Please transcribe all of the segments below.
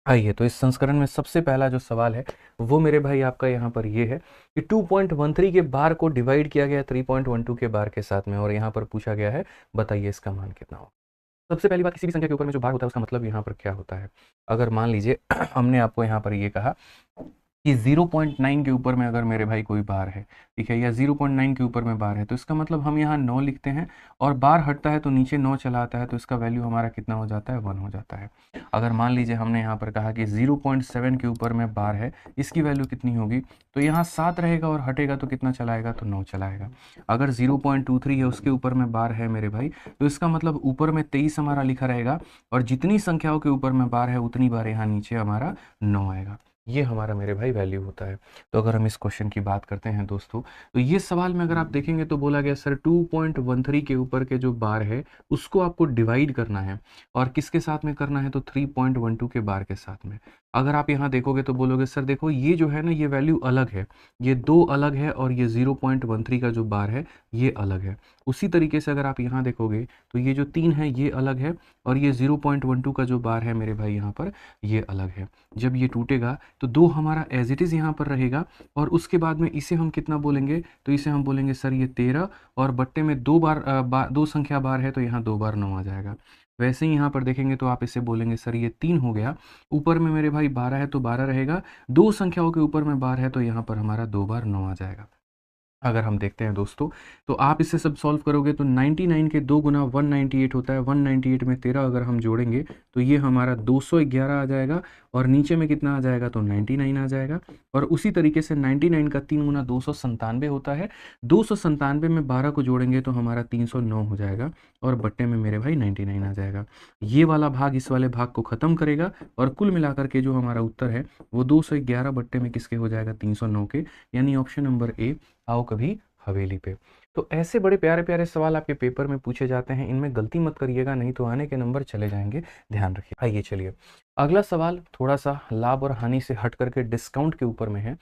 आइए, तो इस संस्करण में सबसे पहला जो सवाल है वो मेरे भाई आपका यहाँ पर ये है कि 2.13 के बार को डिवाइड किया गया 3.12 के बार के साथ में, और यहाँ पर पूछा गया है बताइए इसका मान कितना होगा। सबसे पहली बात, किसी भी संख्या के ऊपर में जो बार होता है उसका मतलब यहाँ पर क्या होता है। अगर मान लीजिए हमने आपको यहाँ पर ये कहा कि 0.9 के ऊपर में अगर मेरे भाई कोई बार है, ठीक है, या 0.9 के ऊपर में बार है, तो इसका मतलब हम यहाँ 9 लिखते हैं और बार हटता है तो नीचे 9 चला आता है, तो इसका वैल्यू हमारा कितना हो जाता है, 1 हो जाता है। अगर मान लीजिए हमने यहाँ पर कहा कि 0.7 के ऊपर में बार है, इसकी वैल्यू कितनी होगी, तो यहाँ 7 रहेगा और हटेगा तो कितना चलाएगा, तो 9 चलाएगा। अगर 0.23 है उसके ऊपर में बार है मेरे भाई, तो इसका मतलब ऊपर में 23 हमारा लिखा रहेगा और जितनी संख्याओं के ऊपर में बार है उतनी बार यहाँ नीचे हमारा 9 आएगा। ये हमारा मेरे भाई वैल्यू होता है। तो अगर हम इस क्वेश्चन की बात करते हैं दोस्तों, तो ये सवाल में अगर आप देखेंगे तो बोला गया सर 2.13 के ऊपर के जो बार है उसको आपको डिवाइड करना है, और किसके साथ में करना है, तो 3.12 के बार के साथ में। अगर आप यहाँ देखोगे तो बोलोगे सर देखो ये जो है ना ये वैल्यू अलग है, ये 2 अलग है और ये 0.13 का जो बार है ये अलग है। उसी तरीके से अगर आप यहाँ देखोगे तो ये जो 3 है ये अलग है और ये 0.12 का जो बार है मेरे भाई यहाँ पर ये अलग है। जब ये टूटेगा तो 2 हमारा एज इट इज़ यहाँ पर रहेगा, और उसके बाद में इसे हम कितना बोलेंगे, तो इसे हम बोलेंगे सर ये 13, और बट्टे में 2 बार 2 संख्या बार है तो यहाँ 2 बार 9 आ जाएगा। वैसे ही यहाँ पर देखेंगे तो आप इसे बोलेंगे सर ये 3 हो गया, ऊपर में मेरे भाई 12 है तो 12 रहेगा, 2 संख्याओं के ऊपर में बार है तो यहाँ पर हमारा 2 बार 9 आ जाएगा। अगर हम देखते हैं दोस्तों, तो आप इसे सब सॉल्व करोगे तो 99 के 2 गुना 198 होता है, 198 में 13 अगर हम जोड़ेंगे तो ये हमारा 211 आ जाएगा, और नीचे में कितना आ जाएगा, तो 99 आ जाएगा। और उसी तरीके से 99 का 3 गुना 297 होता है, 297 में 12 को जोड़ेंगे तो हमारा 309 हो जाएगा, और बट्टे में मेरे भाई 99 आ जाएगा। ये वाला भाग इस वाले भाग को ख़त्म करेगा, और कुल मिलाकर के जो हमारा उत्तर है वो 211 बट्टे में किसके हो जाएगा, 309 के, यानी ऑप्शन नंबर ए, आओ कभी हवेली पे। तो ऐसे बड़े प्यारे प्यारे सवाल आपके पेपर में पूछे जाते हैं, इनमें गलती मत करिएगा नहीं तो आने के नंबर चले जाएंगे, ध्यान रखिए। आइए चलिए, अगला सवाल थोड़ा सा लाभ और हानि से हट करके डिस्काउंट के ऊपर में है,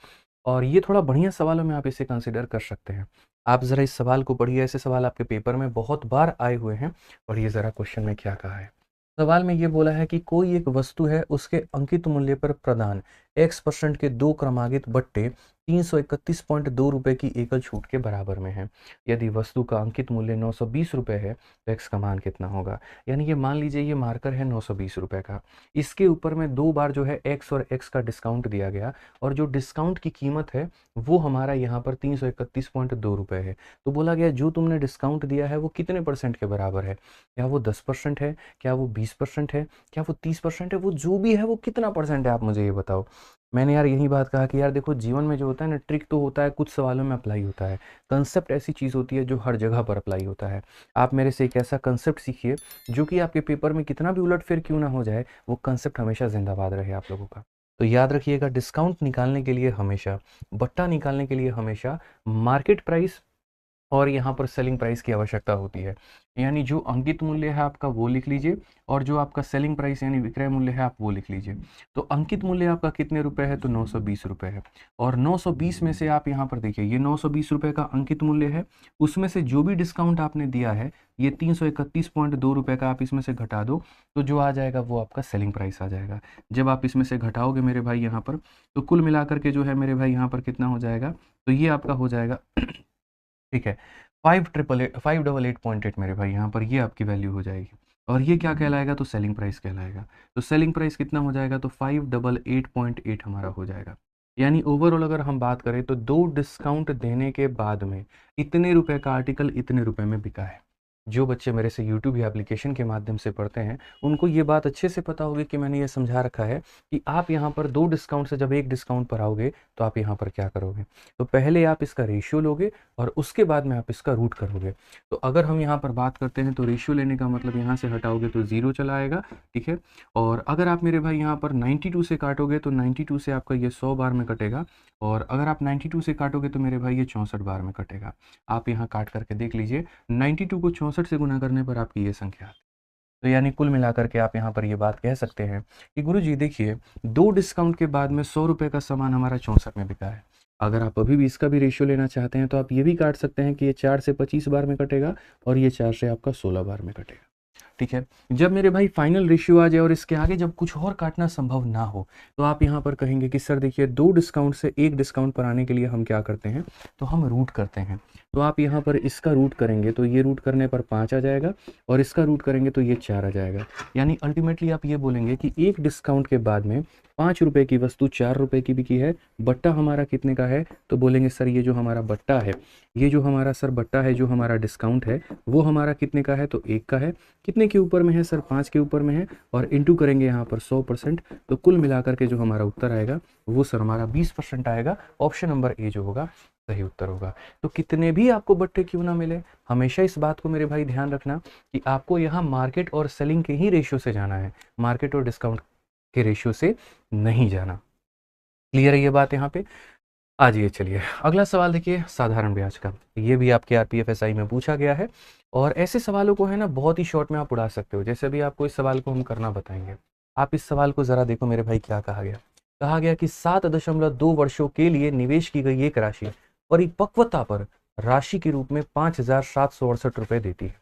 और ये थोड़ा बढ़िया सवालों में आप इसे कंसिडर कर सकते हैं। आप ज़रा इस सवाल को पढ़िए, ऐसे सवाल आपके पेपर में बहुत बार आए हुए हैं। और ये ज़रा क्वेश्चन में क्या कहा है। सवाल में ये बोला है कि कोई एक वस्तु है, उसके अंकित मूल्य पर प्रदान x% के 2 क्रमागत बट्टे 331.2 रुपये की एकल छूट के बराबर में है। यदि वस्तु का अंकित मूल्य 920 रुपये है तो x का मान कितना होगा। यानी ये मान लीजिए ये मार्कर है 920 रुपये का, इसके ऊपर में 2 बार जो है x और x का डिस्काउंट दिया गया, और जो डिस्काउंट की कीमत है वो हमारा यहाँ पर 331.2 रुपये है। तो बोला गया जो तुमने डिस्काउंट दिया है वो कितने परसेंट के बराबर है, क्या वो 10% है, क्या वो 20% है, क्या वो 30% है, वो जो भी है वो कितना परसेंट है, आप मुझे ये बताओ। मैंने यार यही बात कहा कि यार देखो जीवन में जो होता है ना, ट्रिक तो होता है, कुछ सवालों में अप्लाई होता है, कंसेप्ट ऐसी चीज़ होती है जो हर जगह पर अप्लाई होता है। आप मेरे से एक ऐसा कंसेप्ट सीखिए जो कि आपके पेपर में कितना भी उलटफेर क्यों ना हो जाए, वो कंसेप्ट हमेशा जिंदाबाद रहे आप लोगों का। तो याद रखिएगा, डिस्काउंट निकालने के लिए हमेशा, बट्टा निकालने के लिए हमेशा मार्केट प्राइस और यहाँ पर सेलिंग प्राइस की आवश्यकता होती है। यानी जो अंकित मूल्य है आपका वो लिख लीजिए, और जो आपका सेलिंग प्राइस यानी विक्रय मूल्य है आप वो लिख लीजिए। तो अंकित मूल्य आपका कितने रुपए है, तो 920 रुपये है, और 920 में से आप यहाँ पर देखिए ये 920 रुपये का अंकित मूल्य है, उसमें से जो भी डिस्काउंट आपने दिया है ये 331.2 रुपये का आप इसमें से घटा दो, तो जो आ जाएगा वो आपका सेलिंग प्राइस आ जाएगा। जब आप इसमें से घटाओगे मेरे भाई यहाँ पर, तो कुल मिलाकर के जो है मेरे भाई यहाँ पर कितना हो जाएगा, तो ये आपका हो जाएगा ठीक है 588.8 मेरे भाई, यहाँ पर ये आपकी वैल्यू हो जाएगी, और ये क्या कहलाएगा, तो सेलिंग प्राइस कहलाएगा। तो सेलिंग प्राइस कितना हो जाएगा, तो 588.8 हमारा हो जाएगा। यानी ओवरऑल अगर हम बात करें तो 2 डिस्काउंट देने के बाद में इतने रुपए का आर्टिकल इतने रुपए में बिका है। जो बच्चे मेरे से यूट्यूब या एप्लीकेशन के माध्यम से पढ़ते हैं उनको ये बात अच्छे से पता होगी कि मैंने ये समझा रखा है कि आप यहाँ पर 2 डिस्काउंट से जब एक डिस्काउंट पर आओगे तो आप यहाँ पर क्या करोगे, तो पहले आप इसका रेशियो लोगे और उसके बाद में आप इसका रूट करोगे। तो अगर हम यहाँ पर बात करते हैं तो रेशियो लेने का मतलब यहाँ से हटाओगे तो 0 चला आएगा, ठीक है। और अगर आप मेरे भाई यहाँ पर 92 से काटोगे तो 92 से आपका ये 100 बार में कटेगा, और अगर आप 92 से काटोगे तो मेरे भाई ये 64 बार में कटेगा। आप यहाँ काट करके देख लीजिए, 92 को 64 से गुना करने पर आपकी ये संख्या आती है। तो यानी कुल मिलाकर के आप यहाँ पर ये बात कह सकते हैं कि गुरुजी देखिए 2 डिस्काउंट के बाद में 100 रुपये का सामान हमारा 64 में बिका है। अगर आप अभी भी इसका भी रेशियो लेना चाहते हैं तो आप ये भी काट सकते हैं कि ये 4 से 25 बार में कटेगा और ये 4 से आपका 16 बार में कटेगा। ठीक है। जब मेरे भाई फाइनल रेशियो आ जाए और इसके आगे जब कुछ और काटना संभव ना हो, तो आप यहाँ पर कहेंगे कि सर देखिए 2 डिस्काउंट से 1 डिस्काउंट पर आने के लिए हम क्या करते हैं, तो हम रूट करते हैं। तो आप यहाँ पर इसका रूट करेंगे तो ये रूट करने पर 5 आ जाएगा और इसका रूट करेंगे तो ये 4 आ जाएगा। यानी अल्टीमेटली आप ये बोलेंगे कि 1 डिस्काउंट के बाद में 5 रुपए की वस्तु 4 रुपए की बिकी है। बट्टा हमारा कितने का है, तो बोलेंगे सर ये जो हमारा बट्टा है, ये जो हमारा सर बट्टा है, जो हमारा डिस्काउंट है वो हमारा कितने का है, तो 1 का है। कितने के ऊपर में है सर, 5 के ऊपर में है, और इंटू करेंगे यहाँ पर 100%। तो कुल मिलाकर के जो हमारा उत्तर आएगा वो सर हमारा 20% आएगा। ऑप्शन नंबर ए जो होगा सही उत्तर होगा। तो कितने भी आपको बट्टे क्यों ना मिले, हमेशा इस बात को मेरे भाई ध्यान रखना कि आपको यहाँ मार्केट और सेलिंग के ही रेशियो से जाना है, मार्केट और डिस्काउंट के रेशियो से नहीं जाना। क्लियर है ये बात यहाँ पे। आ जाइए, चलिए अगला सवाल देखिए साधारण ब्याज का। ये भी आपके आरपीएफएसआई में पूछा गया है और ऐसे सवालों को है ना बहुत ही शॉर्ट में आप उड़ा सकते हो। जैसे अभी आपको इस सवाल को हम करना बताएंगे, आप इस सवाल को जरा देखो मेरे भाई, क्या कहा गया। कहा गया कि 7.2 वर्षों के लिए निवेश की गई एक राशि परिपक्वता पर राशि के रूप में 5,768 रुपए देती है।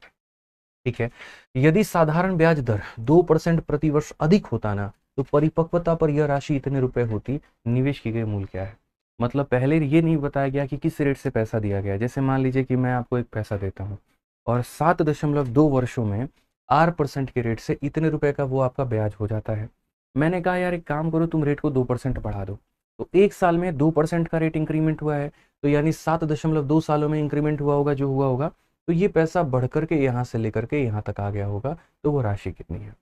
ठीक है, यदि साधारण ब्याज दर 2% प्रति वर्ष अधिक होता ना, तो परिपक्वता पर यह राशि इतने रुपए होती। निवेश की गई मूल्य क्या है, मतलब पहले ये नहीं बताया गया कि किस रेट से पैसा दिया गया। जैसे मान लीजिए कि मैं आपको एक पैसा देता हूँ और 7.2 वर्षों में 8% के रेट से इतने रुपए का वो आपका ब्याज हो जाता है। मैंने कहा यार एक काम करो, तुम रेट को 2% बढ़ा दो। तो एक साल में 2% का रेट इंक्रीमेंट हुआ है, तो यानी 7.2 सालों में इंक्रीमेंट हुआ होगा जो हुआ होगा, तो ये पैसा बढ़ करके यहाँ से लेकर के यहाँ तक आ गया होगा। तो वो राशि कितनी है।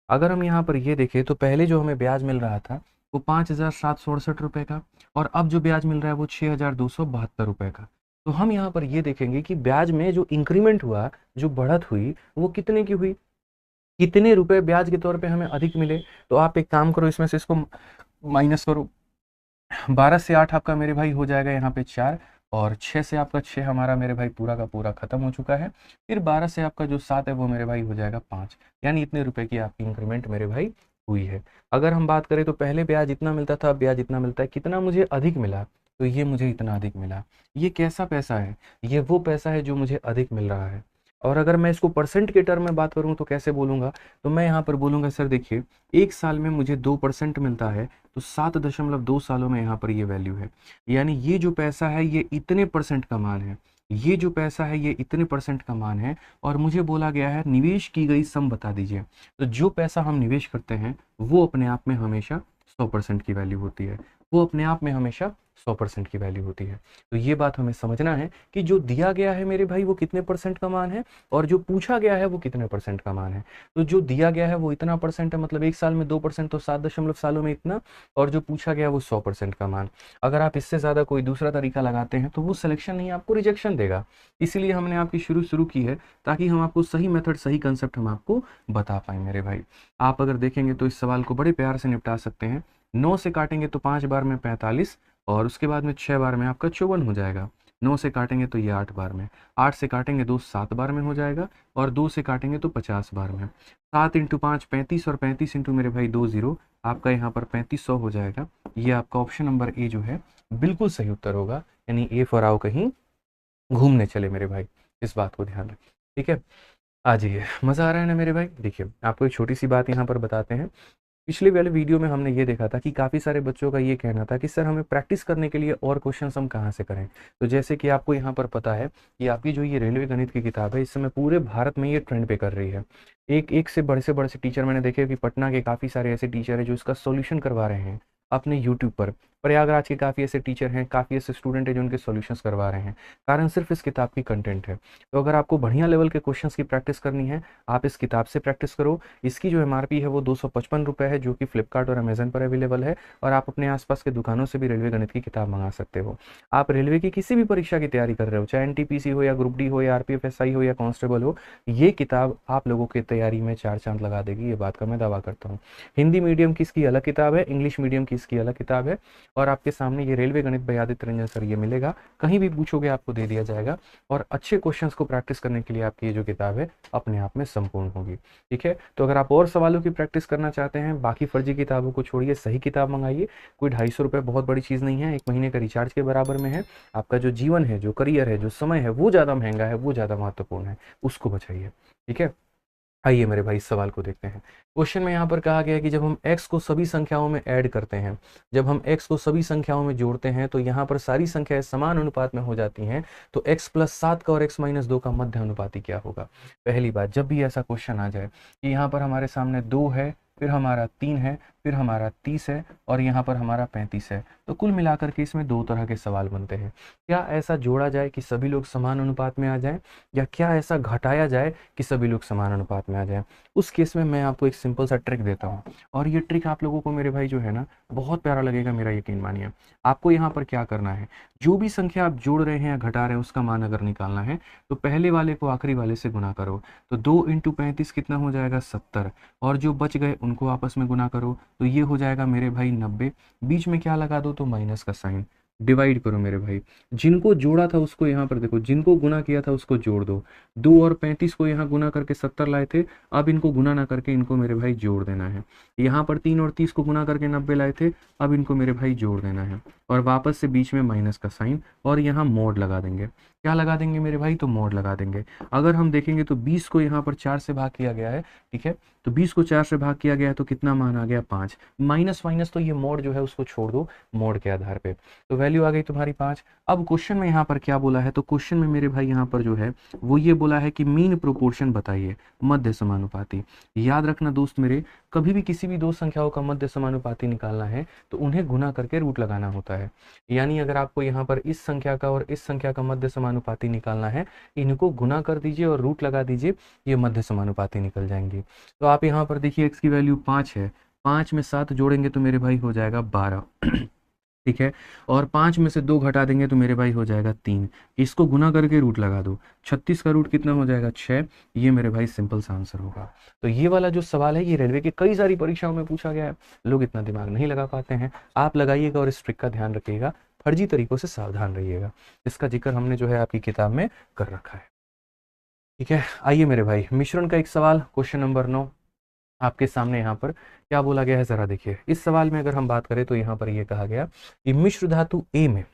अगर हम यहाँ पर ये देखें तो पहले जो हमें ब्याज मिल रहा था वो 5,768 रुपये का, और अब जो ब्याज मिल रहा है वो 6,272 रुपये का। तो हम यहाँ पर ये देखेंगे कि ब्याज में जो इंक्रीमेंट हुआ, जो बढ़त हुई, वो कितने की हुई, कितने रुपए ब्याज के तौर पे हमें अधिक मिले। तो आप एक काम करो, इसमें से इसको माइनस करो। 12 से 8 आपका मेरे भाई हो जाएगा यहाँ पे 4, और 6 से आपका 6 हमारा मेरे भाई पूरा का पूरा खत्म हो चुका है। फिर 12 से आपका जो 7 है वो मेरे भाई हो जाएगा 5, यानी इतने रुपए की आपकी इंक्रीमेंट मेरे भाई हुई है। अगर हम बात करें तो पहले ब्याज इतना मिलता था, अब ब्याज इतना मिलता है, कितना मुझे अधिक मिला, तो ये मुझे इतना अधिक मिला। ये कैसा पैसा है, ये वो पैसा है जो मुझे अधिक मिल रहा है। और अगर मैं इसको परसेंट के टर्म में बात करूं तो कैसे बोलूंगा, तो मैं यहाँ पर बोलूंगा सर देखिए एक साल में मुझे 2% मिलता है, तो 7.2 सालों में यहाँ पर ये वैल्यू है। यानी ये जो पैसा है ये इतने परसेंट का मान है, ये जो पैसा है ये इतने परसेंट का मान है। और मुझे बोला गया है निवेश की गई सम बता दीजिए। तो जो पैसा हम निवेश करते हैं वो अपने आप में हमेशा 100% की वैल्यू होती है, वो अपने आप में हमेशा 100% की वैल्यू होती है। तो ये बात हमें समझना है कि जो दिया गया है मेरे भाई वो कितने परसेंट का मान है, और जो पूछा गया है वो कितने परसेंट का मान है। तो जो दिया गया है वो इतना परसेंट है, मतलब एक साल में 2%, तो 7 सालों में इतना, और जो पूछा गया वो 100% का मान। अगर आप इससे ज़्यादा कोई दूसरा तरीका लगाते हैं तो वो सिलेक्शन नहीं, आपको रिजेक्शन देगा। इसीलिए हमने आपकी शुरू की है ताकि हम आपको सही मेथड, सही कंसेप्ट हम आपको बता पाएँ मेरे भाई। आप अगर देखेंगे तो इस सवाल को बड़े प्यार से निपटा सकते हैं। 9 से काटेंगे तो 5 बार में 45, और उसके बाद में 6 बार में आपका 54 हो जाएगा। 9 से काटेंगे तो ये 8 बार में, 8 से काटेंगे 2 7 बार में हो जाएगा, और 2 से काटेंगे तो 50 बार में। 7 इंटू 5 35, और 35 इंटू मेरे भाई 2 0, आपका यहाँ पर 3500 हो जाएगा। ये आपका ऑप्शन नंबर ए जो है बिल्कुल सही उत्तर होगा। यानी ए फॉर आओ कहीं घूमने चले मेरे भाई, इस बात को ध्यान रखें। ठीक है, आ जाइए, मज़ा आ रहा है ना मेरे भाई। देखिए आपको एक छोटी सी बात यहाँ पर बताते हैं। पिछले वाले वीडियो में हमने ये देखा था कि काफ़ी सारे बच्चों का ये कहना था कि सर हमें प्रैक्टिस करने के लिए और क्वेश्चंस हम कहाँ से करें। तो जैसे कि आपको यहाँ पर पता है कि आपकी जो ये रेलवे गणित की किताब है इस समय पूरे भारत में ये ट्रेंड पे कर रही है। एक एक से बड़े टीचर मैंने देखे कि पटना के काफ़ी सारे ऐसे टीचर हैं जो इसका सोल्यूशन करवा रहे हैं अपने यूट्यूब पर। प्रयागराज के काफ़ी ऐसे टीचर हैं, काफ़ी ऐसे स्टूडेंट हैं जो उनके सॉल्यूशंस करवा रहे हैं। कारण सिर्फ इस किताब की कंटेंट है। तो अगर आपको बढ़िया लेवल के क्वेश्चंस की प्रैक्टिस करनी है, आप इस किताब से प्रैक्टिस करो। इसकी जो एमआरपी है वो 255 रुपये है, जो कि फ्लिपकार्ट और अमेजन पर अवेलेबल है। और आप अपने आसपास के दुकानों से भी रेलवे गणित की किताब मंगा सकते हो। आप रेलवे की किसी भी परीक्षा की तैयारी कर रहे हो, चाहे एनटीपीसी हो या ग्रुप डी हो या आरपीएफएसआई हो या कांस्टेबल हो, ये किताब आप लोगों की तैयारी में 4 चांद लगा देगी, ये बात का मैं दावा करता हूँ। हिंदी मीडियम की इसकी अलग किताब है, इंग्लिश मीडियम की इसकी अलग किताब है, और आपके सामने ये रेलवे गणित बाय आदित्य रंजन सर ये मिलेगा। कहीं भी पूछोगे आपको दे दिया जाएगा, और अच्छे क्वेश्चंस को प्रैक्टिस करने के लिए आपकी ये जो किताब है अपने आप में संपूर्ण होगी। ठीक है, तो अगर आप और सवालों की प्रैक्टिस करना चाहते हैं, बाकी फर्जी किताबों को छोड़िए, सही किताब मंगाइए। कोई 250 रुपये बहुत बड़ी चीज़ नहीं है, 1 महीने का रिचार्ज के बराबर में है। आपका जो जीवन है, जो करियर है, जो समय है, वो ज़्यादा महंगा है, वो ज़्यादा महत्वपूर्ण है, उसको बचाइए। ठीक है, आइए मेरे भाई इस सवाल को देखते हैं। क्वेश्चन में यहाँ पर कहा गया है कि जब हम x को सभी संख्याओं में ऐड करते हैं, जब हम x को सभी संख्याओं में जोड़ते हैं तो यहाँ पर सारी संख्याएं समान अनुपात में हो जाती हैं, तो x प्लस 7 का और x माइनस 2 का मध्य अनुपाती क्या होगा। पहली बात, जब भी ऐसा क्वेश्चन आ जाए कि यहाँ पर हमारे सामने 2 है, फिर हमारा 3 है, फिर हमारा 30 है और यहाँ पर हमारा 35 है, तो कुल मिलाकर के इसमें दो तरह के सवाल बनते हैं। क्या ऐसा जोड़ा जाए कि सभी लोग समान अनुपात में आ जाएं, या क्या ऐसा घटाया जाए कि सभी लोग समान अनुपात में आ जाएं। उस केस में मैं आपको एक सिंपल सा ट्रिक देता हूँ, और ये ट्रिक आप लोगों को मेरे भाई जो है ना बहुत प्यारा लगेगा, मेरा यकीन मानिए। आपको यहाँ पर क्या करना है, जो भी संख्या आप जोड़ रहे हैं या घटा रहे हैं उसका मान अगर निकालना है तो पहले वाले को आखिरी वाले से गुना करो। तो 2 इंटू 35 कितना हो जाएगा 70, और जो बच गए उनको आपस में गुना करो तो ये हो जाएगा मेरे भाई 90। बीच में क्या लगा दो, तो माइनस का साइन। डिवाइड करो मेरे भाई, जिनको जोड़ा था उसको यहाँ पर देखो, जिनको गुना किया था उसको जोड़ दो। 2 और 35 को यहाँ गुना करके 70 लाए थे, अब इनको गुना ना करके इनको मेरे भाई जोड़ देना है। यहाँ पर 3 और 30 को गुना करके 90 लाए थे, अब इनको मेरे भाई जोड़ देना है, और वापस से बीच में माइनस का साइन, और यहाँ मोड लगा देंगे। क्या लगा देंगे मेरे भाई, तो मोड लगा देंगे। अगर हम देखेंगे तो 20 को यहाँ पर 4 से भाग किया गया है, ठीक है, तो 20 को 4 से भाग किया गया है तो कितना मान आ गया 5। माइनस माइनस तो ये मोड जो है उसको छोड़ दो मोड के आधार पे, तो वैल्यू आ गई तुम्हारी 5। अब क्वेश्चन में यहाँ पर क्या बोला है, तो क्वेश्चन में मेरे भाई यहाँ पर जो है वो ये बोला है कि मीन प्रोपोर्शन बताइए, मध्य समानुपाती। याद रखना दोस्त मेरे, कभी भी किसी भी दो संख्याओं का मध्य समानुपाती निकालना है तो उन्हें गुना करके रूट लगाना होता है। यानी अगर आपको यहाँ पर इस संख्या का और इस संख्या का मध्य समानुपाती निकालना है, इनको गुना कर दीजिए और रूट लगा दीजिए, ये मध्य समानुपाती निकल जाएंगी। तो आप यहाँ पर देखिए x की वैल्यू 5 है, 5 में 7 जोड़ेंगे तो मेरे भाई हो जाएगा 12, ठीक है, और 5 में से 2 घटा देंगे तो मेरे भाई हो जाएगा 3। इसको गुना करके रूट लगा दो, 36 का रूट कितना हो जाएगा 6। ये मेरे भाई सिंपल सा आंसर होगा। तो ये वाला जो सवाल है ये रेलवे की कई सारी परीक्षाओं में पूछा गया है, लोग इतना दिमाग नहीं लगा पाते हैं। आप लगाइएगा और इस ट्रिक का ध्यान रखिएगा, फर्जी तरीकों से सावधान रहिएगा। इसका जिक्र हमने जो है आपकी किताब में कर रखा है, ठीक है। आइए मेरे भाई, मिश्रण का एक सवाल, क्वेश्चन नंबर 9 आपके सामने। यहाँ पर क्या बोला गया है जरा देखिए। इस सवाल में अगर हम बात करें तो यहाँ पर ये कहा गया कि मिश्र धातु A में,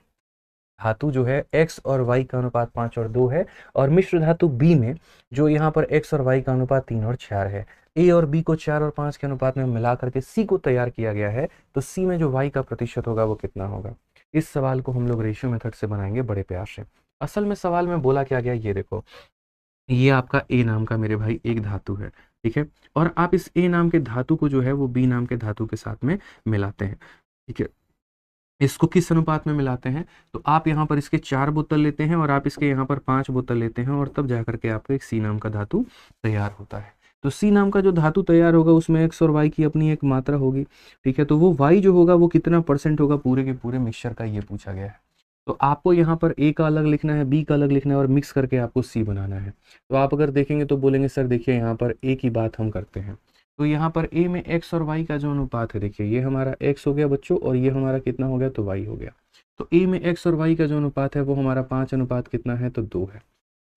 धातु जो है x और y का अनुपात 5 और 2 है, और मिश्र धातु B में जो यहाँ पर x और y का अनुपात 3 और 4 है। A और B को 4 और 5 के अनुपात में मिला करके C को तैयार किया गया है, तो C में जो y का प्रतिशत होगा वो कितना होगा। इस सवाल को हम लोग रेशियो मेथड से बनाएंगे बड़े प्यार से। असल में सवाल में बोला क्या गया, ये देखो, ये आपका ए नाम का मेरे भाई एक धातु है, ठीक है, और आप इस ए नाम के धातु को जो है वो बी नाम के धातु के साथ में मिलाते हैं, ठीक है। इसको किस अनुपात में मिलाते हैं, तो आप यहाँ पर इसके 4 बोतल लेते हैं और आप इसके यहाँ पर 5 बोतल लेते हैं, और तब जाकर के आपको एक सी नाम का धातु तैयार होता है। तो सी नाम का जो धातु तैयार होगा उसमें एक्स और वाई की अपनी एक मात्रा होगी, ठीक है, तो वो वाई जो होगा वो कितना परसेंट होगा पूरे के पूरे मिक्सचर का, ये पूछा गया है। तो आपको यहाँ पर ए का अलग लिखना है, बी का अलग लिखना है, और मिक्स करके आपको सी बनाना है। तो आप अगर देखेंगे तो बोलेंगे सर देखिए यहाँ पर ए की बात हम करते हैं, तो यहाँ पर ए में एक्स और वाई का जो अनुपात है, देखिए ये हमारा एक्स हो गया बच्चों, और ये हमारा कितना हो गया, तो वाई हो गया। तो ए में एक्स और वाई का जो अनुपात है वो हमारा 5 अनुपात कितना है, तो 2 है,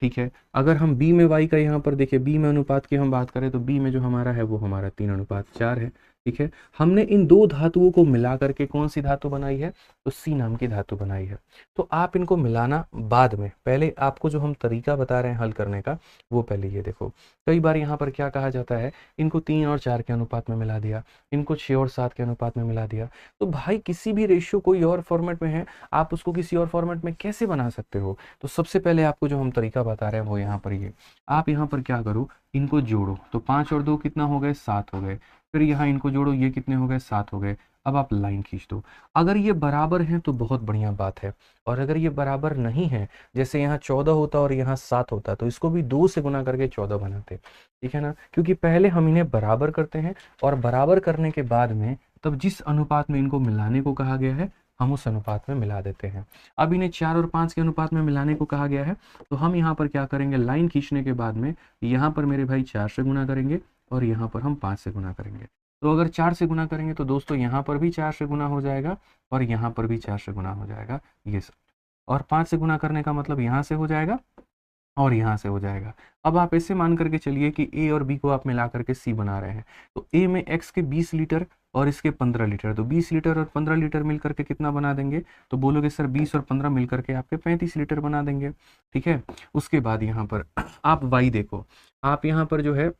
ठीक है। अगर हम बी में वाई का यहाँ पर देखिए, बी में अनुपात की हम बात करें तो बी में जो हमारा है वो हमारा 3 अनुपात 4 है, ठीक है। हमने इन दो धातुओं को मिला करके कौन सी धातु बनाई है, तो सी नाम की धातु बनाई है। तो आप इनको मिलाना बाद में, पहले आपको जो हम तरीका बता रहे हैं हल करने का वो पहले ये देखो। कई बार यहाँ पर क्या कहा जाता है, इनको 3 और 4 के अनुपात में मिला दिया, इनको 6 और 7 के अनुपात में मिला दिया। तो भाई किसी भी रेशियो कोई और फॉर्मेट में है, आप उसको किसी और फॉर्मेट में कैसे बना सकते हो। तो सबसे पहले आपको जो हम तरीका बता रहे हैं वो यहाँ पर ये, आप यहाँ पर क्या करो, इनको जोड़ो, तो 5 और 2 कितना हो गए, 7 हो गए। फिर यहाँ इनको जोड़ो, ये कितने हो गए, 7 हो गए। अब आप लाइन खींच दो। अगर ये बराबर हैं तो बहुत बढ़िया बात है, और अगर ये बराबर नहीं है, जैसे यहाँ 14 होता और यहाँ 7 होता, तो इसको भी 2 से गुना करके 14 बनाते, ठीक है ना, क्योंकि पहले हम इन्हें बराबर करते हैं, और बराबर करने के बाद में तब जिस अनुपात में इनको मिलाने को कहा गया है हम उस अनुपात में मिला देते हैं। अब इन्हें 4 और 5 के अनुपात में मिलाने को कहा गया है, तो हम यहाँ पर क्या करेंगे, लाइन खींचने के बाद में यहाँ पर मेरे भाई 4 से गुना करेंगे, और यहाँ पर हम 5 से गुना करेंगे। तो अगर 4 से गुना करेंगे तो दोस्तों यहाँ पर भी 4 से गुना हो जाएगा, और यहाँ पर भी 4 से गुना हो जाएगा, ये सब। और 5 से गुना करने का मतलब यहाँ से हो जाएगा और यहाँ से हो जाएगा। अब आप ऐसे मान करके चलिए कि ए और बी को आप मिला करके सी बना रहे हैं, तो ए में एक्स के 20 लीटर और इसके 15 लीटर, तो 20 लीटर और 15 लीटर मिल करके कितना बना देंगे, तो बोलोगे सर 20 और 15 मिल करके आपके 35 लीटर बना देंगे, ठीक है। उसके बाद यहाँ पर आप वाई देखो, आप यहाँ पर जो है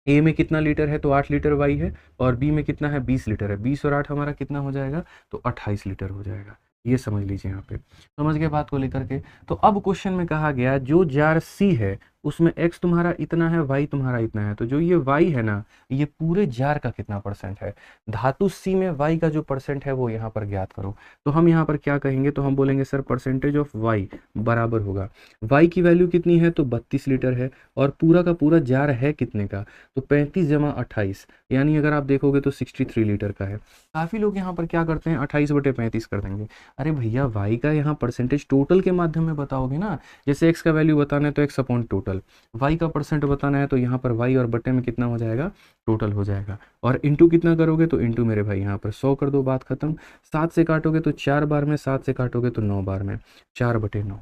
ए में कितना लीटर है तो 8 लीटर वाई है, और बी में कितना है 20 लीटर है, 20 और 8 हमारा कितना हो जाएगा तो 28 लीटर हो जाएगा। ये समझ लीजिए यहाँ पे, समझ गए बात को लेकर के। तो अब क्वेश्चन में कहा गया जो जार सी है उसमें x तुम्हारा इतना है, y तुम्हारा इतना है, तो जो ये y है ना, ये पूरे जार का कितना परसेंट है। धातु c में y का जो परसेंट है वो यहाँ पर ज्ञात करो। तो हम यहाँ पर क्या कहेंगे, तो हम बोलेंगे सर परसेंटेज ऑफ y बराबर होगा, y की वैल्यू कितनी है तो 32 लीटर है, और पूरा का पूरा जार है कितने का तो 35 जमा 28, यानी अगर आप देखोगे तो 63 लीटर का है। काफ़ी लोग यहाँ पर क्या करते हैं 28/35 कर देंगे। अरे भैया y का यहाँ परसेंटेज टोटल के माध्यम में बताओगे ना, जैसे x का वैल्यू बताना है तो x अपॉन टोटल, y का परसेंट बताना है तो यहाँ पर y और बटे में कितना हो जाएगा टोटल हो जाएगा, और इंटू कितना करोगे तो इंटू मेरे भाई यहाँ पर 100 कर दो, बात खत्म। 7 से काटोगे तो 4 बार में, 7 से काटोगे तो 9 बार में, 4/9।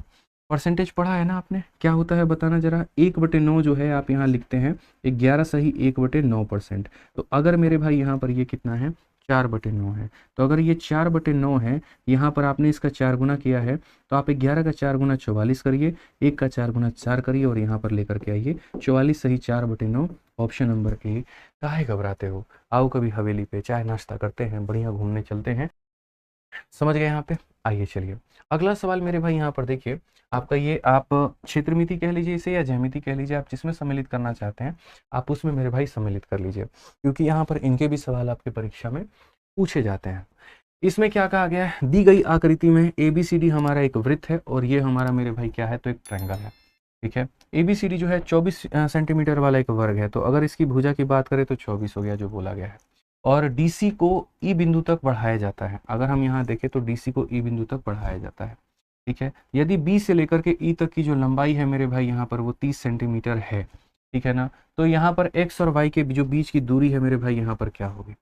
परसेंटेज पढ़ा है ना आपने, क्या होता है बताना जरा। 1/9 जो है आप यहाँ लिखते हैं 11 सही 1/9%। तो अगर मेरे भाई यहाँ पर ये कितना है 4/9 है, तो अगर ये 4/9 है, यहाँ पर आपने इसका 4 गुना किया है, तो आप 11 का 4 गुना 44 करिए, 1 का 4 गुना 4 करिए, और यहाँ पर लेकर के आइए 44 सही 4/9, ऑप्शन नंबर ए। काहे घबराते हो, आओ कभी हवेली पे चाय नाश्ता करते हैं, बढ़िया घूमने चलते हैं। समझ गए यहाँ पे। आइए चलिए अगला सवाल मेरे भाई यहाँ पर देखिए, आपका ये आप क्षेत्रमिति कह लीजिए इसे या ज्यामिति कह लीजिए, आप जिसमें सम्मिलित करना चाहते हैं आप उसमें मेरे भाई सम्मिलित कर लीजिए, क्योंकि यहाँ पर इनके भी सवाल आपके परीक्षा में पूछे जाते हैं। इसमें क्या कहा गया है, दी गई आकृति में ABCD हमारा एक वृत्त है, और ये हमारा मेरे भाई क्या है तो एक ट्रायंगल है। ठीक है, ABCD जो है 24 सेंटीमीटर वाला एक वर्ग है, तो अगर इसकी भुजा की बात करें तो 24 हो गया जो बोला गया है, और DC को E बिंदु तक बढ़ाया जाता है। अगर हम यहाँ देखें तो DC को E बिंदु तक बढ़ाया जाता है। ठीक है, यदि B से लेकर के E तक की जो लंबाई है मेरे भाई यहाँ पर वो 30 सेंटीमीटर है, ठीक है ना, तो यहाँ पर X और Y के जो बीच की दूरी है मेरे भाई यहाँ पर क्या होगी।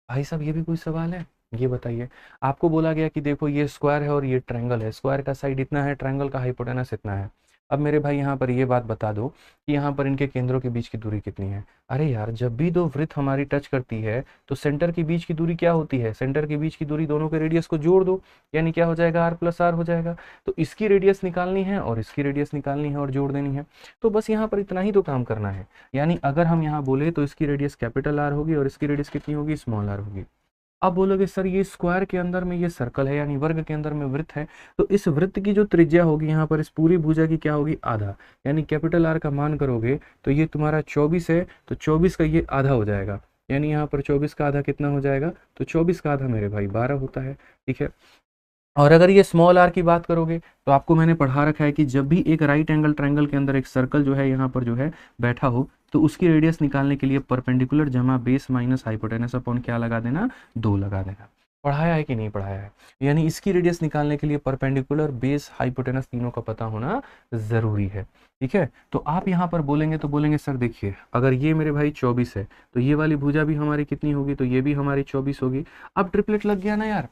भाई साहब ये भी कोई सवाल है, ये बताइए। आपको बोला गया कि देखो ये स्क्वायर है और ये ट्रायंगल है, स्क्वायर का साइड इतना है, ट्रायंगल का हाइपोटेनस इतना है। अब मेरे भाई यहाँ पर ये बात बता दो कि यहाँ पर इनके केंद्रों के बीच की दूरी कितनी है। अरे यार जब भी दो वृत्त हमारी टच करती है तो सेंटर के बीच की दूरी क्या होती है, सेंटर के बीच की दूरी दोनों के रेडियस को जोड़ दो, यानी क्या हो जाएगा r+r हो जाएगा। तो इसकी रेडियस निकालनी है और इसकी रेडियस निकालनी है और जोड़ देनी है, तो बस यहाँ पर इतना ही तो काम करना है। यानी अगर हम यहाँ बोले तो इसकी रेडियस कैपिटल R होगी और इसकी रेडियस कितनी होगी स्मॉल r होगी। अब बोलोगे सर ये स्क्वायर के अंदर में ये सर्कल है, यानी वर्ग के अंदर में वृत्त है, तो इस वृत्त की जो त्रिज्या होगी यहाँ पर इस पूरी भुजा की क्या होगी आधा, यानी कैपिटल R का मान करोगे तो ये तुम्हारा 24 है, तो 24 का ये आधा हो जाएगा, यानी यहाँ पर 24 का आधा कितना हो जाएगा तो 24 का आधा मेरे भाई 12 होता है। ठीक है, और अगर ये स्मॉल r की बात करोगे तो आपको मैंने पढ़ा रखा है कि जब भी एक राइट एंगल ट्रायंगल के अंदर एक सर्कल जो है यहाँ पर जो है बैठा हो, तो उसकी रेडियस निकालने के लिए परपेंडिकुलर जमा बेस माइनस हाइपोटेनस अपॉन क्या लगा देना 2 लगा देना। पढ़ाया है कि नहीं पढ़ाया है, यानी इसकी रेडियस निकालने के लिए परपेंडिकुलर बेस हाइपोटेनस तीनों का पता होना जरूरी है। ठीक है, तो आप यहाँ पर बोलेंगे तो बोलेंगे सर देखिए अगर ये मेरे भाई 24 है तो ये वाली भुजा भी हमारी कितनी होगी, तो ये भी हमारी 24 होगी। अब ट्रिपलेट लग गया ना यार,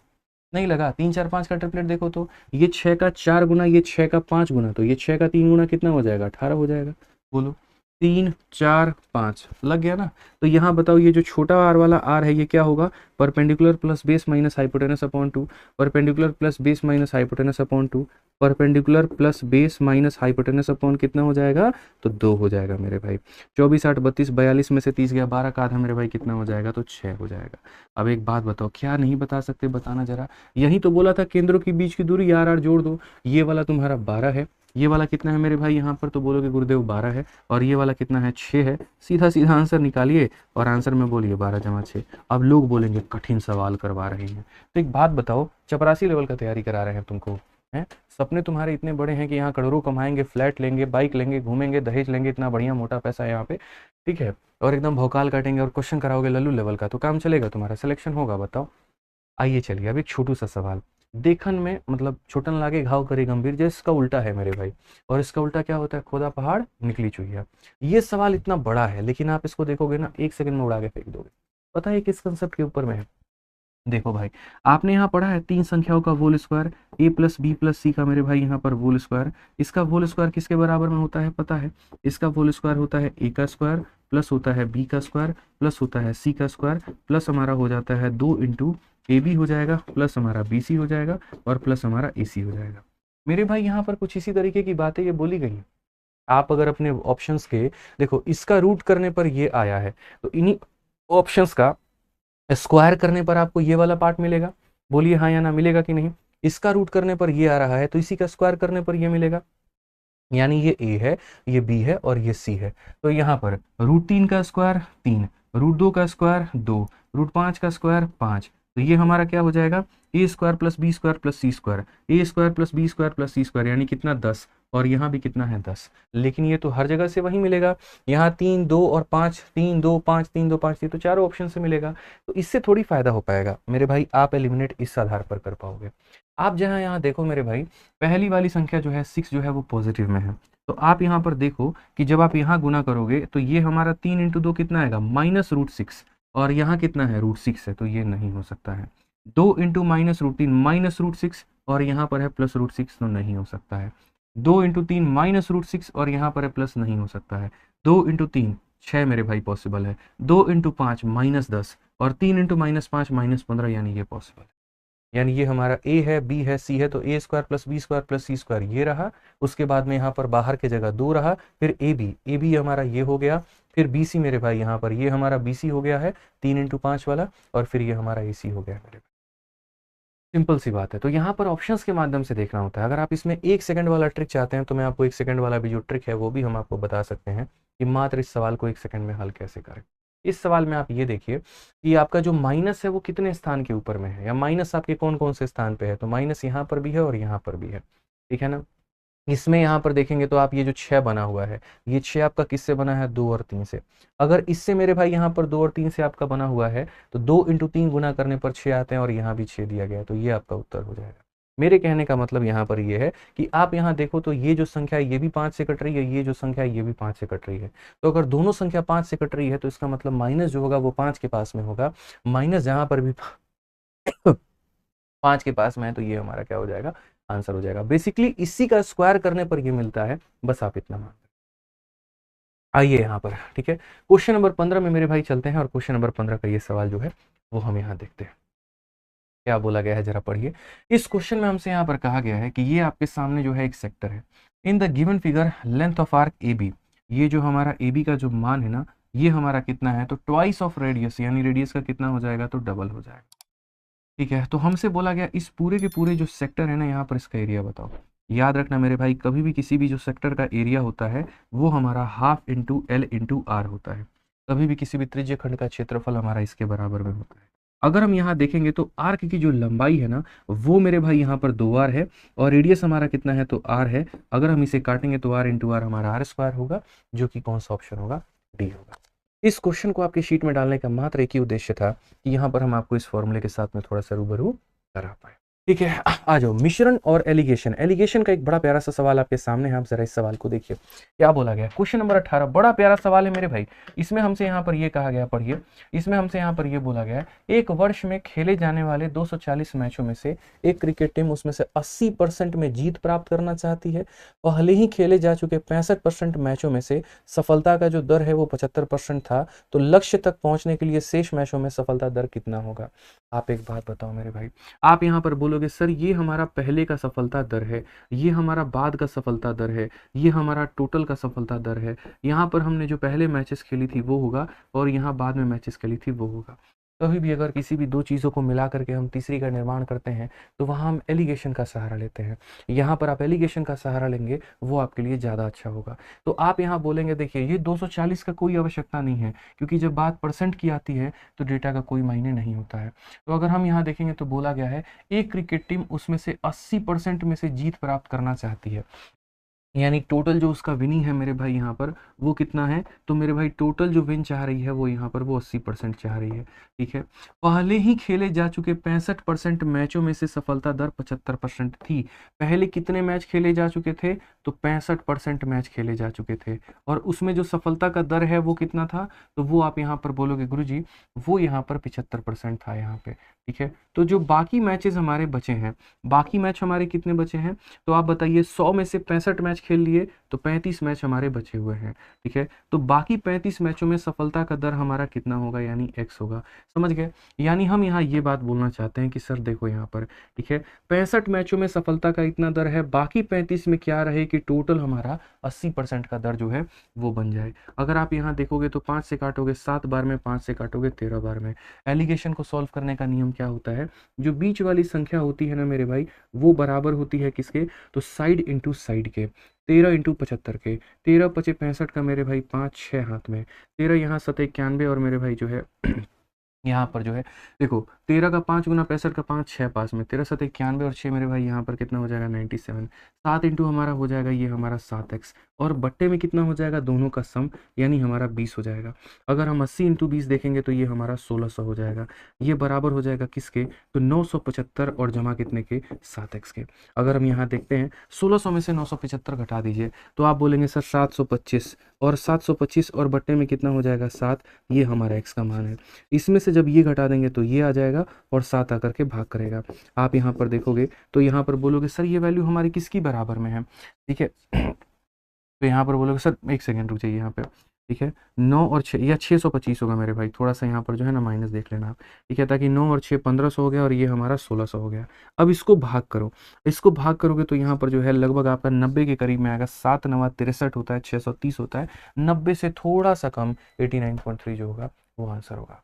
नहीं लगा, 3 4 5 का ट्रिपलेट देखो तो ये 6 का 4 गुना, ये 6 का 5 गुना, तो ये 6 का 3 गुना कितना हो जाएगा 18 हो जाएगा। बोलो 3 4 5 लग गया ना। तो यहाँ बताओ ये जो छोटा r वाला r है ये क्या होगा, perpendicular plus base minus hypotenuse upon 2, perpendicular plus base minus hypotenuse upon 2, perpendicular plus base minus hypotenuse upon कितना हो जाएगा तो 2 हो जाएगा मेरे भाई। 24 8 32 42 में से 30 गया, 12 का आधा मेरे भाई कितना हो जाएगा तो 6 हो जाएगा। अब एक बात बताओ, क्या नहीं बता सकते बताना जरा। यही तो बोला था केंद्रों के बीच की दूरी r जोड़ दो, ये वाला तुम्हारा 12 है, ये वाला कितना है मेरे भाई यहाँ पर, तो बोलोगे गुरुदेव 12 है, और ये वाला कितना है 6 है। सीधा सीधा आंसर निकालिए और आंसर में बोलिए 12 जमा 6। अब लोग बोलेंगे कठिन सवाल करवा रहे हैं, तो एक बात बताओ चपरासी लेवल का तैयारी करा रहे हैं तुमको, हैं सपने तुम्हारे इतने बड़े हैं कि यहाँ करोड़ों कमाएंगे, फ्लैट लेंगे, बाइक लेंगे, घूमेंगे, दहेज लेंगे, इतना बढ़िया मोटा पैसा है यहाँ पे। ठीक है, और एकदम भौकाल काटेंगे और क्वेश्चन कराओगे लल्लू लेवल का, तो काम चलेगा, तुम्हारा सिलेक्शन होगा बताओ। आइए चलिए अब एक छोटू सा सवाल, देखन में मतलब छोटन लागे घाव करे गंभीर, जो इसका उल्टा है मेरे भाई, और इसका उल्टा क्या होता है खोदा पहाड़ निकली चुहिया। ये सवाल इतना बड़ा है लेकिन आप इसको देखोगे ना 1 सेकंड में उड़ा के फेंक दोगे। पता है किस कंसेप्ट के ऊपर में है, देखो भाई आपने यहाँ पढ़ा है 3 संख्याओं का whole square, a plus B plus C का मेरे भाई यहाँ पर होल स्क्वायर, इसका होल स्क्वायर किसके बराबर में होता है पता है, इसका होल स्क्वायर होता है a का स्क्वायर प्लस होता है b का स्क्वायर प्लस होता है c का स्क्वायर प्लस हमारा हो जाता है 2 इंटू ए बी हो जाएगा प्लस हमारा बी सी हो जाएगा और प्लस हमारा ए सी हो जाएगा। मेरे भाई यहाँ पर कुछ इसी तरीके की बातें ये बोली गई हैं। आप अगर अपने ऑप्शंस के देखो, इसका रूट करने पर ये आया है, तो इन्हीं ऑप्शंस का स्क्वायर करने पर आपको ये वाला पार्ट मिलेगा। बोलिए हाँ या ना, मिलेगा कि नहीं? इसका रूट करने पर ये आ रहा है, तो इसी का स्क्वायर करने पर ये मिलेगा। यानी ये ए है, ये बी है और ये सी है। तो यहाँ पर √3 का स्क्वायर 3, √2 का स्क्वायर 2, √5 का स्क्वायर 5। तो ये हमारा क्या हो जाएगा, A square plus B square plus C square, A square plus B square plus C square, यानी कितना 10, और यहाँ भी कितना है 10। लेकिन ये तो हर जगह से वही मिलेगा, यहाँ 3 2 और 5, 3 2 5 3 2 5, ये तो चारों ऑप्शन से मिलेगा। तो इससे थोड़ी फायदा हो पाएगा मेरे भाई, आप एलिमिनेट इस आधार पर कर पाओगे। आप जहाँ यहाँ देखो मेरे भाई, पहली वाली संख्या जो है 6 जो है वो पॉजिटिव में है। तो आप यहाँ पर देखो कि जब आप यहाँ गुना करोगे तो ये हमारा 3 इंटू 2 कितना आएगा, -√6, और यहाँ कितना है √6 है, तो ये नहीं हो सकता है। 2 इंटू -√3 -√6, और यहाँ पर है +√6, तो नहीं हो सकता है। 2 इंटू 3 -√6, और यहाँ पर है प्लस, नहीं हो सकता है। 2 इंटू 3 6 मेरे भाई पॉसिबल है। 2 इंटू 5 -10, और 3 इंटू -5 -15, यानी ये पॉसिबल है। यानी ये हमारा ए है, बी है, सी है, तो A square plus B square plus C square ये रहा। उसके बाद में यहाँ पर बाहर की जगह 2 रहा, फिर ए बी हमारा ये हो गया, फिर बी सी मेरे भाई यहाँ पर ये हमारा बी सी हो गया है 3 इंटू 5 वाला, और फिर ये हमारा ए सी हो गया मेरे भाई। सिंपल सी बात है। तो यहाँ पर ऑप्शंस के माध्यम से देखना होता है। अगर आप इसमें 1 सेकंड वाला ट्रिक चाहते हैं तो मैं आपको 1 सेकंड वाला भी जो ट्रिक है वो भी हम आपको बता सकते हैं कि मात्र इस सवाल को 1 सेकंड में हल कैसे करें। इस सवाल में आप ये देखिए कि आपका जो माइनस है वो कितने स्थान के ऊपर में है, या माइनस आपके कौन कौन से स्थान पे है। तो माइनस यहाँ पर भी है और यहाँ पर भी है, ठीक है ना। इसमें यहाँ पर देखेंगे तो आप ये जो 6 बना हुआ है, ये 6 आपका किससे बना है, 2 और 3 से। अगर इससे मेरे भाई यहाँ पर 2 और 3 से आपका बना हुआ है, तो 2 इंटू 3 गुना करने पर 6 आते हैं, और यहाँ भी 6 दिया गया है, तो ये आपका उत्तर हो जाएगा। मेरे कहने का मतलब यहाँ पर ये है कि आप यहाँ देखो तो ये जो संख्या है ये भी 5 से कट रही है, ये जो संख्या है ये भी 5 से कट रही है। तो अगर दोनों संख्या 5 से कट रही है तो इसका मतलब माइनस जो होगा वो 5 के पास में होगा। माइनस जहाँ पर भी 5 के पास में है, तो ये हमारा क्या हो जाएगा, आंसर हो जाएगा। बेसिकली इसी का स्क्वायर करने पर ये मिलता है, बस आप इतना मान। आइए यहाँ पर, ठीक है, क्वेश्चन नंबर 15 में मेरे भाई चलते हैं, और क्वेश्चन नंबर 15 का ये सवाल जो है वो हम यहाँ देखते हैं क्या बोला गया है, जरा पढ़िए। इस क्वेश्चन में हमसे यहाँ पर कहा गया है कि ये आपके सामने जो है एक सेक्टर है। In the given figure length of arc A B, ये जो हमारा ए बी का जो मान है ना, ये हमारा कितना है, तो ट्वाइस ऑफ रेडियस, यानी रेडियस का कितना हो जाएगा, तो डबल हो जाएगा। ठीक है, तो हमसे बोला गया इस पूरे के पूरे जो सेक्टर है ना, यहाँ पर इसका एरिया बताओ। याद रखना मेरे भाई, कभी भी किसी भी जो सेक्टर का एरिया होता है वो हमारा half into L into R होता है। कभी भी किसी भी त्रिज्य खंड का क्षेत्रफल हमारा इसके बराबर में होता है। अगर हम यहाँ देखेंगे तो आर्क की जो लंबाई है ना, वो मेरे भाई यहाँ पर 2r है, और रेडियस हमारा कितना है, तो r है। अगर हम इसे काटेंगे तो r इंटू आर हमारा r² होगा, जो कि कौन सा ऑप्शन होगा, डी होगा। इस क्वेश्चन को आपके शीट में डालने का मात्र एक ही उद्देश्य था कि यहाँ पर हम आपको इस फॉर्मूले के साथ में थोड़ा सा रूबरू करा पाए। ठीक है, आ जाओ, मिश्रण और एलिगेशन। एलिगेशन का एक बड़ा प्यारा सा सवाल आपके सामने है, आप जरा इस सवाल को देखिए क्या बोला गया। क्वेश्चन नंबर 18 बड़ा प्यारा सवाल है मेरे भाई। इसमें हमसे यहाँ पर ये कहा गया, पढ़िए, इसमें हमसे यहाँ पर ये बोला गया है, एक वर्ष में खेले जाने वाले 240 मैचों में से एक क्रिकेट टीम उसमें से 80% में जीत प्राप्त करना चाहती है। पहले ही खेले जा चुके 65% मैचों में से सफलता का जो दर है वो 75% था, तो लक्ष्य तक पहुंचने के लिए शेष मैचों में सफलता दर कितना होगा। आप एक बात बताओ मेरे भाई, आप यहाँ पर बोलोगे सर ये हमारा पहले का सफलता दर है, ये हमारा बाद का सफलता दर है, ये हमारा टोटल का सफलता दर है। यहाँ पर हमने जो पहले मैचेस खेली थी वो होगा, और यहाँ बाद में मैचेस खेली थी वो होगा। कभी भी अगर किसी भी दो चीज़ों को मिला करके हम तीसरी का निर्माण करते हैं तो वहाँ हम एलिगेशन का सहारा लेते हैं। यहाँ पर आप एलिगेशन का सहारा लेंगे, वो आपके लिए ज़्यादा अच्छा होगा। तो आप यहाँ बोलेंगे देखिए ये 240 का कोई आवश्यकता नहीं है, क्योंकि जब बात परसेंट की आती है तो डेटा का कोई मायने नहीं होता है। तो अगर हम यहाँ देखेंगे तो बोला गया है एक क्रिकेट टीम उसमें से 80% में से जीत प्राप्त करना चाहती है, यानी टोटल जो उसका विनिंग है मेरे भाई यहाँ पर वो कितना है, तो मेरे भाई टोटल जो विन चाह रही है वो यहाँ पर वो 80% चाह रही है। ठीक है, पहले ही खेले जा चुके 65% मैचों में से सफलता दर 75% थी। पहले कितने मैच खेले जा चुके थे, तो 65% मैच खेले जा चुके थे, और उसमें जो सफलता का दर है वो कितना था, तो वो आप यहाँ पर बोलोगे गुरुजी वो यहाँ पर 75% था यहाँ पे। ठीक है, तो जो बाकी मैचेस हमारे बचे हैं, बाकी मैच हमारे कितने बचे हैं, तो आप बताइए 100 में से 65 मैच खेल लिए तो 35 मैच हमारे बचे हुए हैं। ठीक है, तो बाकी 35 मैचों में सफलता का दर हमारा कितना होगा, यानी x होगा। समझ गए, यानी हम यहाँ ये बात बोलना चाहते हैं कि सर देखो यहाँ पर, ठीक है, 65 मैचों में सफलता का इतना दर है, बाकी 35 में क्या रहे कि कि टोटल हमारा 80% का दर जो है वो बन जाए। अगर आप यहाँ देखोगे तो 5 से काटोगे 7 बार में, 5 से काटोगे 13 बार में। एलिगेशन को सॉल्व करने का नियम क्या होता है, जो बीच वाली संख्या होती है ना मेरे भाई, वो बराबर होती है किसके, तो साइड इंटू साइड के। 13 इंटू 75 के, 13 पचे 65 का मेरे भाई 5 6 हाथ में, 13 यहाँ 7 91 और मेरे भाई जो है यहाँ पर जो है देखो 13 का 5 गुना 65 का 5 6 पास में, 13 7 91 और 6 मेरे भाई यहाँ पर कितना हो जाएगा 97। 7 इंटू हमारा हो जाएगा ये हमारा 7x और बट्टे में कितना हो जाएगा दोनों का सम, यानी हमारा 20 हो जाएगा। अगर हम 80 इंटू 20 देखेंगे तो ये हमारा 1600 हो जाएगा। ये बराबर हो जाएगा किसके, तो 975 और जमा कितने के, 7x के। अगर हम यहाँ देखते हैं 1600 में से 975 घटा दीजिए तो आप बोलेंगे सर 725 और 725 और बट्टे में कितना हो जाएगा 7, ये हमारा x का मान है। इसमें से जब ये घटा देंगे तो ये आ जाएगा और 7 आकर के भाग करेगा। आप यहाँ पर देखोगे तो यहाँ पर बोलोगे सर ये वैल्यू हमारी किसकी बराबर में है, ठीक है। तो यहाँ पर बोलोगे सर एक सेकेंड रुक जाइए यहाँ पे, ठीक है। 9 और 6 या 625 होगा मेरे भाई, थोड़ा सा यहाँ पर जो है ना माइनस देख लेना आप, ठीक है, ताकि 9 और 6 1500 हो गया और ये हमारा 1600 हो गया। अब इसको भाग करो, इसको भाग करोगे तो यहाँ पर जो है लगभग आपका 90 के करीब में आएगा। 7 9 63 होता है, 630 होता है, 90 से थोड़ा सा कम 89.3 जो होगा वो आंसर होगा।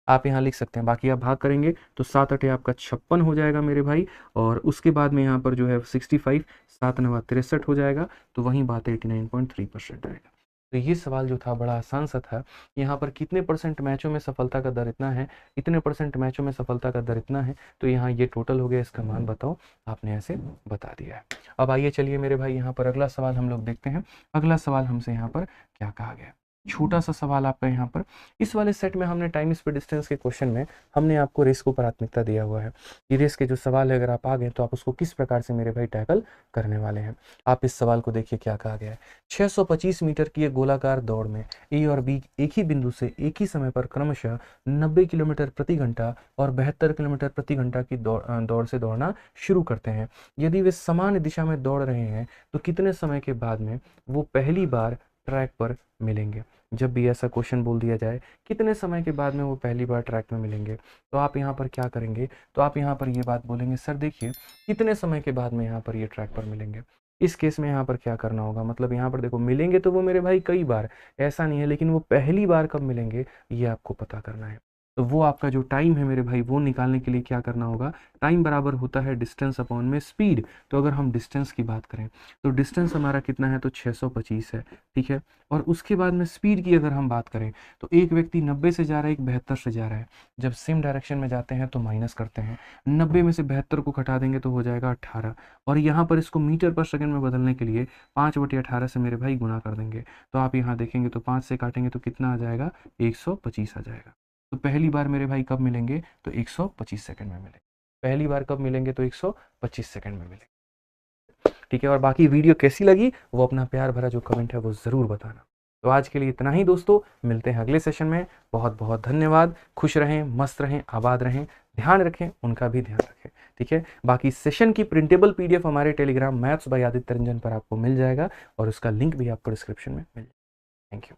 आप यहाँ लिख सकते हैं। बाकी आप भाग करेंगे तो 7 8 आपका 56 हो जाएगा मेरे भाई, और उसके बाद में यहाँ पर जो है 65, 7 9 63 हो जाएगा, तो वहीं बात 89.3% आएगा। तो ये सवाल जो था बड़ा आसान सा था। यहाँ पर कितने परसेंट मैचों में सफलता का दर इतना है, इतने परसेंट मैचों में सफलता का दर इतना है, तो यहाँ ये टोटल हो गया, इसका मान बताओ, आपने ऐसे बता दिया है। अब आइए चलिए मेरे भाई यहाँ पर अगला सवाल हम लोग देखते हैं। अगला सवाल हमसे यहाँ पर क्या कहा गया, छोटा सा सवाल आपका यहाँ पर। इस वाले सेट में हमने टाइम स्पीड डिस्टेंस के क्वेश्चन में हमने आपको रेस को प्राथमिकता दिया हुआ है। ये रेस के जो सवाल है अगर आप आ गए तो आप उसको किस प्रकार से मेरे भाई टैकल करने वाले हैं। आप इस सवाल को देखिए क्या कहा गया है। 625 मीटर की एक गोलाकार दौड़ में ए और बी एक ही बिंदु से एक ही समय पर क्रमशः 90 किलोमीटर प्रति घंटा और 72 किलोमीटर प्रति घंटा की दौड़ से दौड़ना शुरू करते हैं। यदि वे समान दिशा में दौड़ रहे हैं तो कितने समय के बाद में वो पहली बार ट्रैक पर मिलेंगे। जब भी ऐसा क्वेश्चन बोल दिया जाए कितने समय के बाद में वो पहली बार ट्रैक में मिलेंगे, तो आप यहाँ पर क्या करेंगे, तो आप यहाँ पर ये बात बोलेंगे सर देखिए कितने समय के बाद में यहाँ पर ये ट्रैक पर मिलेंगे। इस केस में यहाँ पर क्या करना होगा, मतलब यहाँ पर देखो मिलेंगे तो वो मेरे भाई कई बार, ऐसा नहीं है, लेकिन वो पहली बार कब मिलेंगे ये आपको पता करना है। तो वो आपका जो टाइम है मेरे भाई वो निकालने के लिए क्या करना होगा, टाइम बराबर होता है डिस्टेंस अपॉन में स्पीड। तो अगर हम डिस्टेंस की बात करें तो डिस्टेंस हमारा कितना है, तो 625 है, ठीक है। और उसके बाद में स्पीड की अगर हम बात करें तो एक व्यक्ति 90 से जा रहा है, एक 72 से जा रहा है। जब सेम डायरेक्शन में जाते हैं तो माइनस करते हैं, 90 में से 72 को घटा देंगे तो हो जाएगा 18, और यहाँ पर इसको मीटर पर सेकंड में बदलने के लिए 5/18 से मेरे भाई गुना कर देंगे। तो आप यहाँ देखेंगे तो 5 से काटेंगे तो कितना आ जाएगा, 125 आ जाएगा। तो पहली बार मेरे भाई कब मिलेंगे, तो 125 सेकंड में मिलेंगे। पहली बार कब मिलेंगे, तो 125 सेकंड में मिलेंगे, ठीक है। और बाकी वीडियो कैसी लगी वो अपना प्यार भरा जो कमेंट है वो ज़रूर बताना। तो आज के लिए इतना ही दोस्तों, मिलते हैं अगले सेशन में। बहुत बहुत धन्यवाद। खुश रहें, मस्त रहें, आबाद रहें, ध्यान रखें, उनका भी ध्यान रखें, ठीक है। बाकी सेशन की प्रिंटेबल PDF हमारे Telegram maths by Aditya Ranjan पर आपको मिल जाएगा और उसका लिंक भी आपको डिस्क्रिप्शन में मिल जाएगा। Thank you.